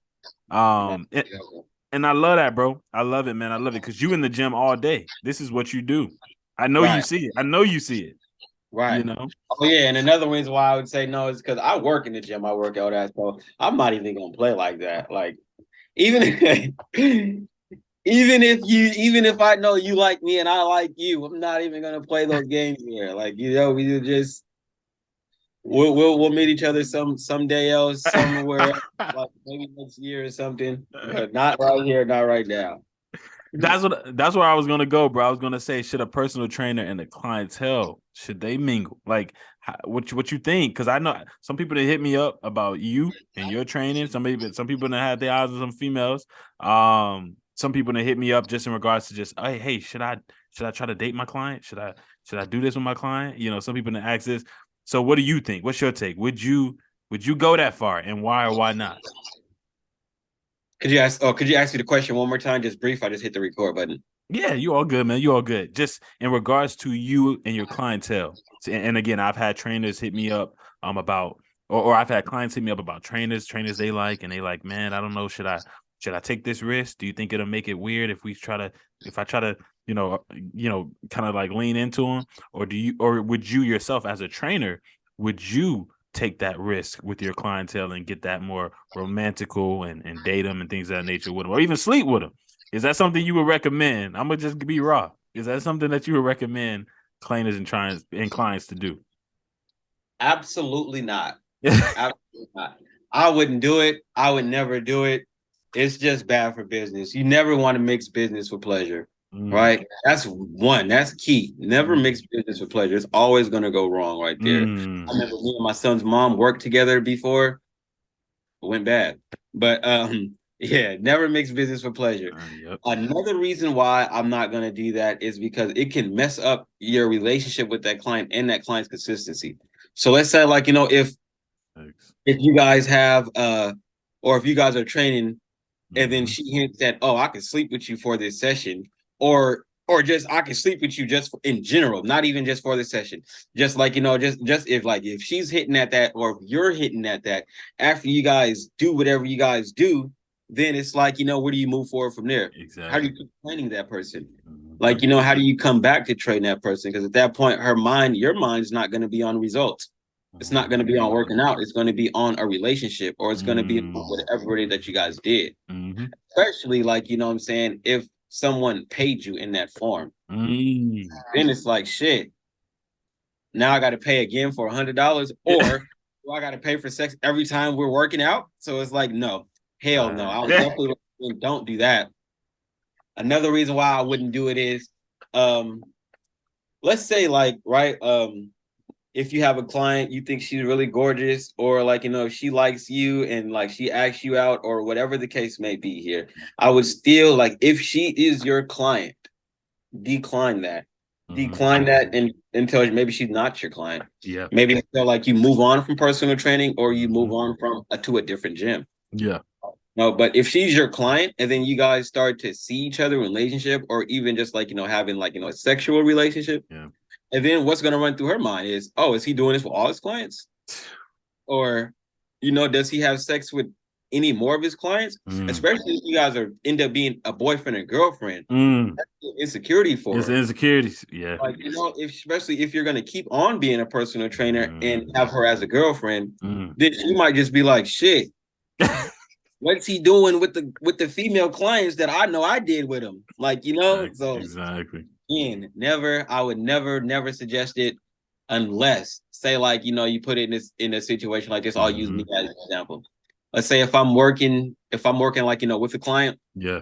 [SPEAKER 2] And I love that, bro. I love it, man. I love it, because you in the gym all day. This is what you do. I know you see it. I know you see it.
[SPEAKER 1] Right. Oh yeah, and another reason why I would say no is because I work in the gym. I work out at, so I'm not even gonna play like that. Like, even even if I know you like me and I like you, I'm not even gonna play those games here. Like, we just we'll meet each other someday else, somewhere, like maybe next year or something. But not right here, not right now.
[SPEAKER 2] That's where I was gonna go, bro. I was gonna say, should a personal trainer and the clientele, should they mingle? Like, what you think? Because I know some people that hit me up about you and your training. Some people that had their eyes on some females. Some people that hit me up just in regards to just, hey, should I try to date my client? Should I do this with my client? Some people that ask this. So what do you think? What's your take? Would you go that far, and why or why not?
[SPEAKER 1] Could you ask me the question one more time? Just brief. I just hit the record button.
[SPEAKER 2] Yeah, you all good, man. You all good. Just in regards to you and your clientele. And again, I've had trainers hit me up about, or I've had clients hit me up about trainers they like, and they like, "Man, I don't know, should I take this risk? Do you think it'll make it weird if I try to, kind of like lean into them? Or would you yourself as a trainer, would you take that risk with your clientele and get that more romantical and date them and things of that nature with them, or even sleep with them? Is that something you would recommend? I'm gonna just be raw. Is that something that you would recommend trainers and clients to do?
[SPEAKER 1] Absolutely not. Absolutely not. I wouldn't do it. I would never do it. It's just bad for business. You never want to mix business with pleasure, right? That's one. That's key. Never mix business with pleasure. It's always going to go wrong right there. I remember me and my son's mom worked together before. It went bad. But Yeah, never mix business for pleasure.
[SPEAKER 2] Yep.
[SPEAKER 1] Another reason why I'm not gonna do that is because it can mess up your relationship with that client and that client's consistency. So let's say, like,
[SPEAKER 2] Thanks.
[SPEAKER 1] if you guys have or if you guys are training and then
[SPEAKER 2] Mhm.
[SPEAKER 1] she hints that, oh, I can sleep with you for this session, or just I can sleep with you just in general, not even just for the session. Just like, just if she's hitting at that, or if you're hitting at that after you guys do whatever you guys do, then it's like, where do you move forward from there? How do
[SPEAKER 2] Exactly.
[SPEAKER 1] you keep training that person?
[SPEAKER 2] Mhm.
[SPEAKER 1] Like, how do you come back to train that person? Because at that point, your mind's not going to be on results. It's not going to be on
[SPEAKER 2] Mhm.
[SPEAKER 1] working out. It's going to be on a relationship, or it's going to be on
[SPEAKER 2] Mm.
[SPEAKER 1] whatever it is that you guys did.
[SPEAKER 2] Mhm.
[SPEAKER 1] Especially, like, what I'm saying, if someone paid you in that form,
[SPEAKER 2] Mm.
[SPEAKER 1] then it's like, shit, now I got to pay again for $100, or do I got to pay for sex every time we're working out? So it's like, no, hell no. I would definitely don't do that. Another reason why I wouldn't do it is, um, let's say, like, right, if you have a client, you think she's really gorgeous, or like, if she likes you and like she asks you out, or whatever the case may be here, I would still, like, if she is your client, decline that.
[SPEAKER 2] Mhm.
[SPEAKER 1] Decline that, and until maybe she's not your client.
[SPEAKER 2] Yeah.
[SPEAKER 1] Maybe until, like, you move on from personal training, or you move
[SPEAKER 2] Mhm.
[SPEAKER 1] on from to a different gym.
[SPEAKER 2] Yeah.
[SPEAKER 1] No, but if she's your client and then you guys start to see each other in a relationship, or even just like, having like, a sexual relationship,
[SPEAKER 2] Yeah.
[SPEAKER 1] and then what's going to run through her mind is, oh, is he doing this for all his clients? Or, does he have sex with any more of his clients?
[SPEAKER 2] Mm.
[SPEAKER 1] Especially if you guys are end up being a boyfriend and girlfriend.
[SPEAKER 2] Mm.
[SPEAKER 1] That's insecurity for
[SPEAKER 2] It's
[SPEAKER 1] her.
[SPEAKER 2] insecurities. Yeah.
[SPEAKER 1] Like, especially if you're going to keep on being a personal trainer and
[SPEAKER 2] Mm.
[SPEAKER 1] have her as a girlfriend,
[SPEAKER 2] Mm.
[SPEAKER 1] then she might just be like, shit, what's he doing with the female clients that I know I did with him? Like,
[SPEAKER 2] Exactly.
[SPEAKER 1] so
[SPEAKER 2] Exactly.
[SPEAKER 1] again, I would never suggest it, unless, say, like, you put it in a situation like this. I'll use me
[SPEAKER 2] Mhm.
[SPEAKER 1] as an example. Let's say if I'm working like, with a client,
[SPEAKER 2] Yeah.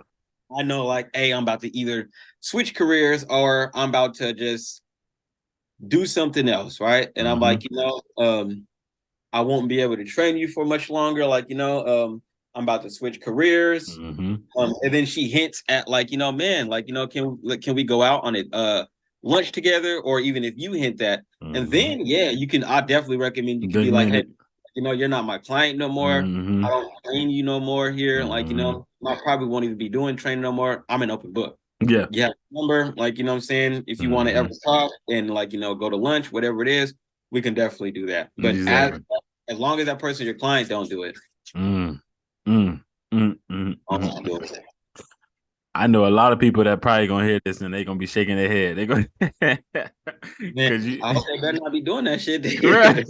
[SPEAKER 1] I know, like, hey, I'm about to either switch careers, or I'm about to just do something else, right? And I'm
[SPEAKER 2] Mhm.
[SPEAKER 1] like, I won't be able to train you for much longer. Like, I'm about to switch careers.
[SPEAKER 2] Mhm.
[SPEAKER 1] And then she hints at, like, man, like, can we go out on a lunch together? Or even if you hint that, and
[SPEAKER 2] Mhm.
[SPEAKER 1] then, yeah, I definitely recommend you can be
[SPEAKER 2] Then,
[SPEAKER 1] like,
[SPEAKER 2] then
[SPEAKER 1] hey,
[SPEAKER 2] it.
[SPEAKER 1] you're not my client no more. I
[SPEAKER 2] Mhm.
[SPEAKER 1] don't train you no more here. Like,
[SPEAKER 2] Mhm.
[SPEAKER 1] I probably won't even be doing training no more. I'm an open book.
[SPEAKER 2] Yeah.
[SPEAKER 1] You have a number, like, what I'm saying? If you want to ever
[SPEAKER 2] Mhm.
[SPEAKER 1] talk and, like, go to lunch, whatever it is, we can definitely do that. But
[SPEAKER 2] Exactly.
[SPEAKER 1] as long as that person is your client, don't do it.
[SPEAKER 2] Mm. Mm. Mm. Mm. Mm.
[SPEAKER 1] Don't do it.
[SPEAKER 2] I know a lot of people that probably gonna hear this and they gonna be shaking their head. They gonna
[SPEAKER 1] Man,
[SPEAKER 2] because you
[SPEAKER 1] I hope they better not be doing that shit.
[SPEAKER 2] right,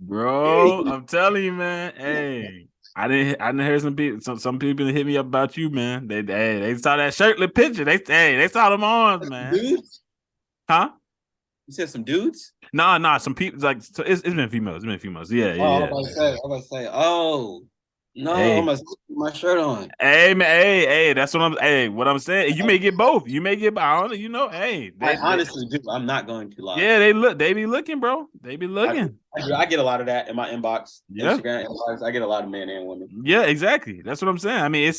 [SPEAKER 2] bro. I'm telling you, man. Hey, I didn't hear some people hit me up about you, man. They saw that shirtless picture. They saw them arms, man.
[SPEAKER 1] Dudes?
[SPEAKER 2] Huh?
[SPEAKER 1] You said some dudes?
[SPEAKER 2] Nah. Some people like so it's been females. It's been females. Yeah,
[SPEAKER 1] Oh,
[SPEAKER 2] yeah, yeah.
[SPEAKER 1] I was about to say, oh no,
[SPEAKER 2] Hey,
[SPEAKER 1] I'm my shirt on.
[SPEAKER 2] hey, man. Hey. That's what I'm. Hey, what I'm saying. You may get both. You may get. I don't know. You know. Hey,
[SPEAKER 1] I
[SPEAKER 2] they
[SPEAKER 1] honestly do. I'm not going to lie.
[SPEAKER 2] yeah. They look. They be looking, bro. They be
[SPEAKER 1] I,
[SPEAKER 2] looking.
[SPEAKER 1] I get a lot of that in my inbox,
[SPEAKER 2] Yeah.
[SPEAKER 1] Instagram inbox. I get a lot of men and women.
[SPEAKER 2] Yeah, exactly. That's what I'm saying. I mean,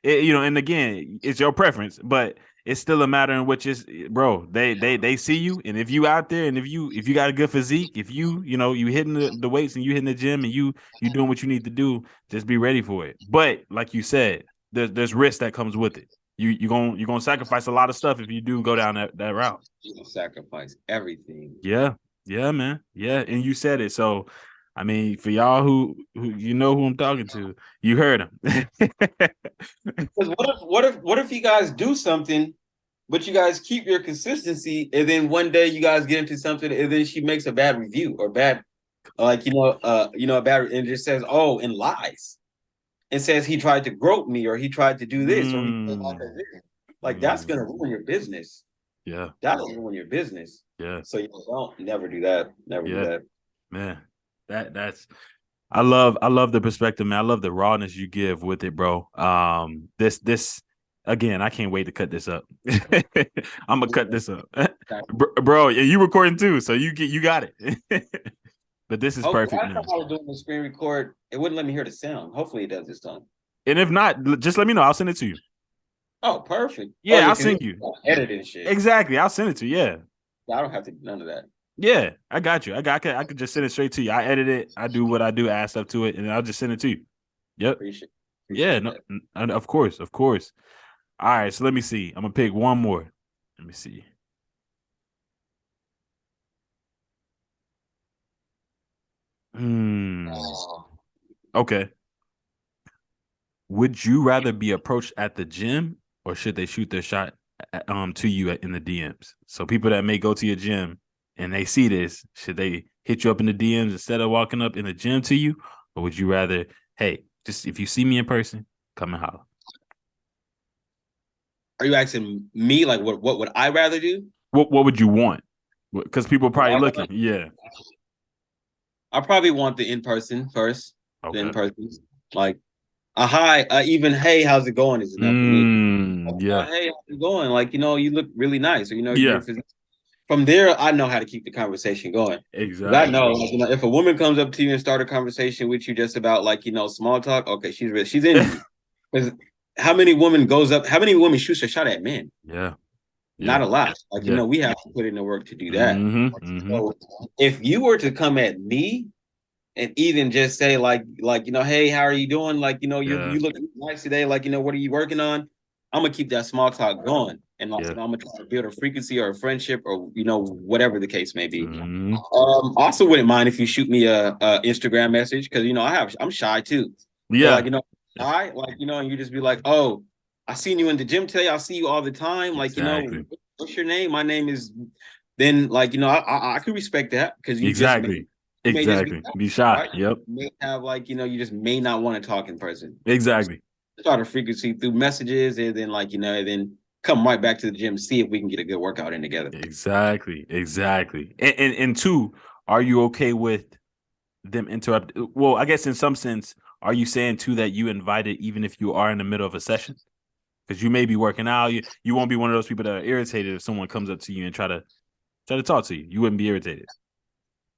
[SPEAKER 2] and again, it's your preference, but it's still a matter in which is, bro. They see you, and if you out there, and if you got a good physique, if you hitting the weights and you hitting the gym and you doing what you need to do, just be ready for it. But like you said, there's risk that comes with it. You're gonna sacrifice a lot of stuff if you do go down that route.
[SPEAKER 1] You sacrifice everything.
[SPEAKER 2] Yeah, yeah, man, yeah, and you said it. So, I mean, for y'all who you know who I'm talking to, you heard him.
[SPEAKER 1] Because what if you guys do something, but you guys keep your consistency, and then one day you guys get into something, and then she makes a bad review, or bad, like, a bad, and just says, oh, and lies, and says he tried to grope me, or he tried to do this, or he
[SPEAKER 2] Mm,
[SPEAKER 1] like, that's gonna
[SPEAKER 2] mm,
[SPEAKER 1] ruin your business.
[SPEAKER 2] yeah,
[SPEAKER 1] That'll ruin your business.
[SPEAKER 2] yeah,
[SPEAKER 1] So you don't never do that. Never do
[SPEAKER 2] yeah,
[SPEAKER 1] that.
[SPEAKER 2] man. That's I love the perspective, man. I love the rawness you give with it, bro. This again, I can't wait to cut this up. I'm gonna cut this up, bro. Yeah, you recording too, so you got it. But this is
[SPEAKER 1] Hopefully,
[SPEAKER 2] perfect
[SPEAKER 1] I thought
[SPEAKER 2] now.
[SPEAKER 1] I was doing the screen record. It wouldn't let me hear the sound. Hopefully, it does this time.
[SPEAKER 2] And if not, just let me know. I'll send it to you.
[SPEAKER 1] Oh, perfect. Oh,
[SPEAKER 2] Yeah,
[SPEAKER 1] yeah,
[SPEAKER 2] I'll
[SPEAKER 1] because
[SPEAKER 2] send
[SPEAKER 1] it's
[SPEAKER 2] you.
[SPEAKER 1] editing shit.
[SPEAKER 2] Exactly. I'll send it to you. Yeah.
[SPEAKER 1] I don't have to do none of that.
[SPEAKER 2] Yeah, I got you. I could just send it straight to you. I edit it. I do what I do, add stuff to it, and I'll just send it to you. Yep.
[SPEAKER 1] Appreciate
[SPEAKER 2] Yeah.
[SPEAKER 1] appreciate
[SPEAKER 2] No.
[SPEAKER 1] that.
[SPEAKER 2] Of course. Of course. All right. So let me see. I'm gonna pick one more. Let me see. Hmm.
[SPEAKER 1] Oh.
[SPEAKER 2] Okay. Would you rather be approached at the gym or should they shoot their shot to you in the DMs? So people that may go to your gym and they see this, should they hit you up in the DMs instead of walking up in the gym to you, or would you rather, hey, just if you see me in person, come and holler?
[SPEAKER 1] Are you asking me like what would I rather do?
[SPEAKER 2] What would you want? Because people are
[SPEAKER 1] What
[SPEAKER 2] probably
[SPEAKER 1] I
[SPEAKER 2] looking.
[SPEAKER 1] want?
[SPEAKER 2] Yeah.
[SPEAKER 1] I probably want the in person first. The in
[SPEAKER 2] Okay.
[SPEAKER 1] person, like a hi, even hey, how's it going is enough for me.
[SPEAKER 2] Yeah.
[SPEAKER 1] Hey, how's it going? Like you look really nice, or
[SPEAKER 2] Yeah.
[SPEAKER 1] from there, I know how to keep the conversation going. Because I
[SPEAKER 2] Exactly.
[SPEAKER 1] know, like, if a woman comes up to you and start a conversation with you just about like small talk, okay, she's into you. Because how many women shoots a shot at men?
[SPEAKER 2] Yeah.
[SPEAKER 1] Not
[SPEAKER 2] Yeah.
[SPEAKER 1] a lot. Like,
[SPEAKER 2] Yeah.
[SPEAKER 1] we have to put in the work to do that.
[SPEAKER 2] Mm-hmm.
[SPEAKER 1] So if you were to come at me and even just say hey, how are you doing? Like,
[SPEAKER 2] Yeah.
[SPEAKER 1] you look nice today. Like, what are you working on? I'm gonna keep that small talk going, and like,
[SPEAKER 2] Yeah.
[SPEAKER 1] I'm gonna try to build a frequency or a friendship, or whatever the case may be.
[SPEAKER 2] Mm-hmm.
[SPEAKER 1] Also wouldn't mind if you shoot me a Instagram message because I'm shy too. So like
[SPEAKER 2] Yeah.
[SPEAKER 1] shy, like and you just be like, oh, I seen you in the gym today. I see you all the time. Like
[SPEAKER 2] Exactly.
[SPEAKER 1] what's your name? My name is. Then like I could respect that because
[SPEAKER 2] Exactly.
[SPEAKER 1] you may just be
[SPEAKER 2] Exactly. Be shy.
[SPEAKER 1] right.
[SPEAKER 2] Yep.
[SPEAKER 1] You may have like you just may not want to talk in person.
[SPEAKER 2] Exactly.
[SPEAKER 1] Start a frequency through messages, and then and then come right back to the gym, see if we can get a good workout in together.
[SPEAKER 2] Exactly. Exactly. And two, are you okay with them interrupt? Well, I guess in some sense, are you saying too that you invited even if you are in the middle of a session? Because you may be working out, you won't be one of those people that are irritated if someone comes up to you and try to talk to you. You wouldn't be irritated.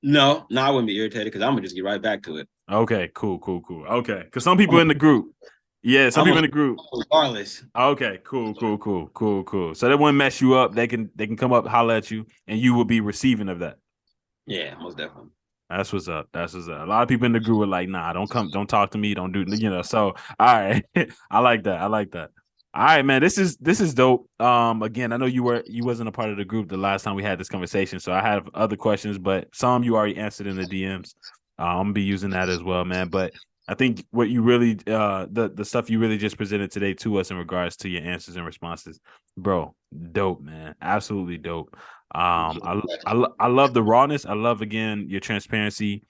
[SPEAKER 1] No, I wouldn't be irritated because I'm gonna just get right back to it.
[SPEAKER 2] Okay, cool. Okay, because some people in the group, yeah, some
[SPEAKER 1] I'm
[SPEAKER 2] people
[SPEAKER 1] a,
[SPEAKER 2] in the group.
[SPEAKER 1] regardless.
[SPEAKER 2] Okay, cool. So they wouldn't mess you up. They can come up, holler at you, and you will be receiving of that.
[SPEAKER 1] Yeah, most definitely.
[SPEAKER 2] That's what's up. That's what's up. A lot of people in the group were like, "Nah, don't talk to me, don't do." So all right, I like that. All right, man. This is dope. Again, I know you wasn't a part of the group the last time we had this conversation, so I have other questions, but some you already answered in the DMs. I'm gonna be using that as well, man. But I think what you really the stuff you really just presented today to us in regards to your answers and responses, bro, dope, man. Absolutely dope. I love the rawness. I love again your transparency.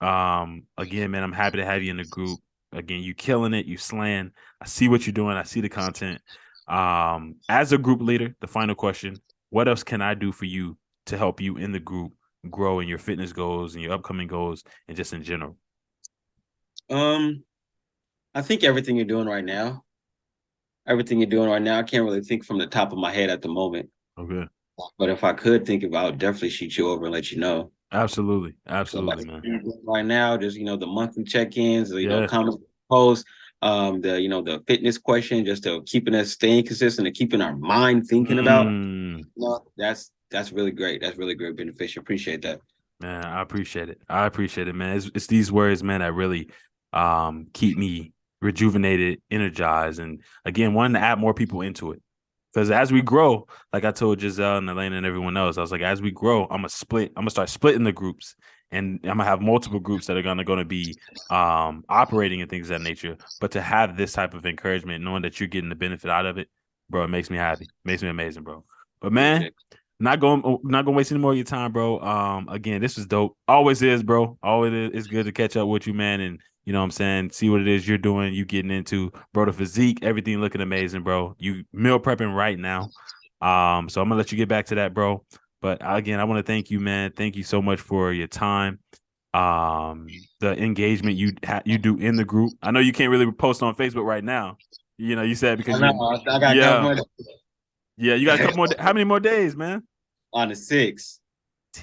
[SPEAKER 2] Again, man, I'm happy to have you in the group. Again, you killing it, you slaying. I see what you're doing. I see the content. As a group leader, the final question: what else can I do for you to help you in the group grow in your fitness goals and your upcoming goals and just in general?
[SPEAKER 1] Um, I think everything you're doing right now, I can't really think from the top of my head at the moment.
[SPEAKER 2] Okay.
[SPEAKER 1] But if I could think about, I would definitely shoot you over and let you know.
[SPEAKER 2] Absolutely.
[SPEAKER 1] So like
[SPEAKER 2] Absolutely, man.
[SPEAKER 1] right now, just the monthly check-ins,
[SPEAKER 2] Yeah.
[SPEAKER 1] comments, posts, the fitness question, just to keeping us staying consistent and keeping our mind thinking about.
[SPEAKER 2] Mm.
[SPEAKER 1] That's really great. That's really great, beneficial. Appreciate that.
[SPEAKER 2] Man, I appreciate it. Man. It's these words, man, that really keep me rejuvenated, energized, and again, wanting to add more people into it. Because as we grow, like I told Giselle and Elena and everyone else, I was like, as we grow, I'm gonna start splitting the groups, and I'm gonna have multiple groups that are gonna be operating and things of that nature. But to have this type of encouragement, knowing that you're getting the benefit out of it, bro, it makes me happy. Makes me amazing, bro. But man, not gonna waste any more of your time, bro. Again, this was dope. Always is, bro. Always is. It's good to catch up with you, man, and you know what I'm saying, see what it is you're doing, you getting into, bro. The physique, everything looking amazing, bro. You meal prepping right now. So I'm gonna let you get back to that, bro. But again, I want to thank you, man. Thank you so much for your time. The engagement you do in the group. I know you can't really post on Facebook right now. You know, you said
[SPEAKER 1] I
[SPEAKER 2] because
[SPEAKER 1] know.
[SPEAKER 2] you,
[SPEAKER 1] I got a couple
[SPEAKER 2] yeah,
[SPEAKER 1] more
[SPEAKER 2] yeah, you got a couple more. How many more days, man?
[SPEAKER 1] on the 6th.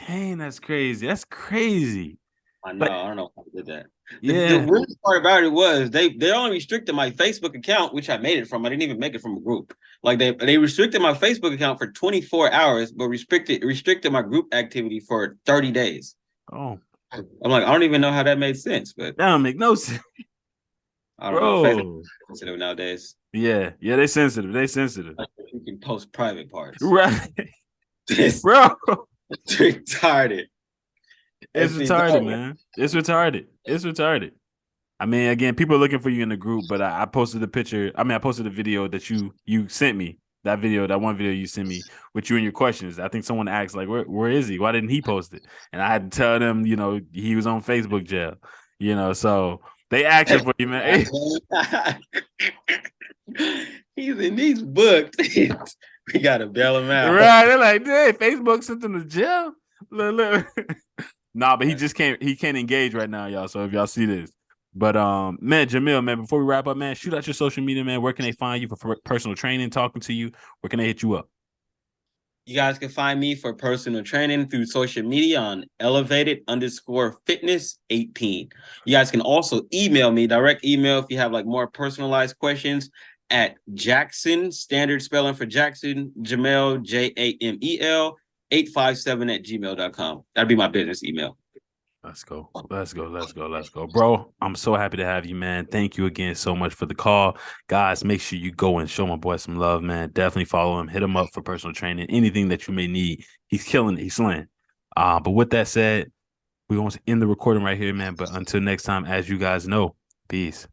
[SPEAKER 2] Dang, that's crazy. That's crazy.
[SPEAKER 1] I know.
[SPEAKER 2] Like,
[SPEAKER 1] I don't know how I did that. The
[SPEAKER 2] yeah.
[SPEAKER 1] weirdest part about it was they only restricted my Facebook account, which I made it from. I didn't even make it from a group. Like they restricted my Facebook account for 24 hours, but restricted my group activity for 30 days.
[SPEAKER 2] Oh,
[SPEAKER 1] I'm like, I don't even know how that made sense, but
[SPEAKER 2] that don't make no sense,
[SPEAKER 1] I don't know. Facebook
[SPEAKER 2] bro.
[SPEAKER 1] is sensitive nowadays.
[SPEAKER 2] Yeah, yeah, they sensitive. They sensitive.
[SPEAKER 1] Like, you can post private parts.
[SPEAKER 2] Right,
[SPEAKER 1] It's
[SPEAKER 2] bro.
[SPEAKER 1] retarded.
[SPEAKER 2] It's
[SPEAKER 1] It's
[SPEAKER 2] retarded,
[SPEAKER 1] retarded.
[SPEAKER 2] man. It's retarded. It's retarded. I mean, again, people are looking for you in the group, but I posted a picture. I mean, I posted a video that you sent me. That video, that one video you sent me with you and your questions. I think someone asked, like, where is he? Why didn't he post it? And I had to tell them, he was on Facebook jail. So they asking for you, man.
[SPEAKER 1] He's in these books. We gotta bail him out.
[SPEAKER 2] Right? They're like, hey, Facebook sent him to jail. Look. Nah, but he can't engage right now, y'all. So if y'all see this. But man, Jamel, man, before we wrap up, man, shoot out your social media, man. Where can they find you for personal training, talking to you? Where can they hit you up?
[SPEAKER 1] You guys can find me for personal training through social media on elevated_fitness18. You guys can also email me, direct email, if you have like more personalized questions at Jackson, standard spelling for Jackson, Jamel, Jamel, 857 @gmail.com. That'd be my business email.
[SPEAKER 2] Let's go. Bro, I'm so happy to have you, man. Thank you again so much for the call. Guys, make sure you go and show my boy some love, man. Definitely follow him. Hit him up for personal training. Anything that you may need. He's killing it. He's slaying. But with that said, we're going to end the recording right here, man. But until next time, as you guys know, peace.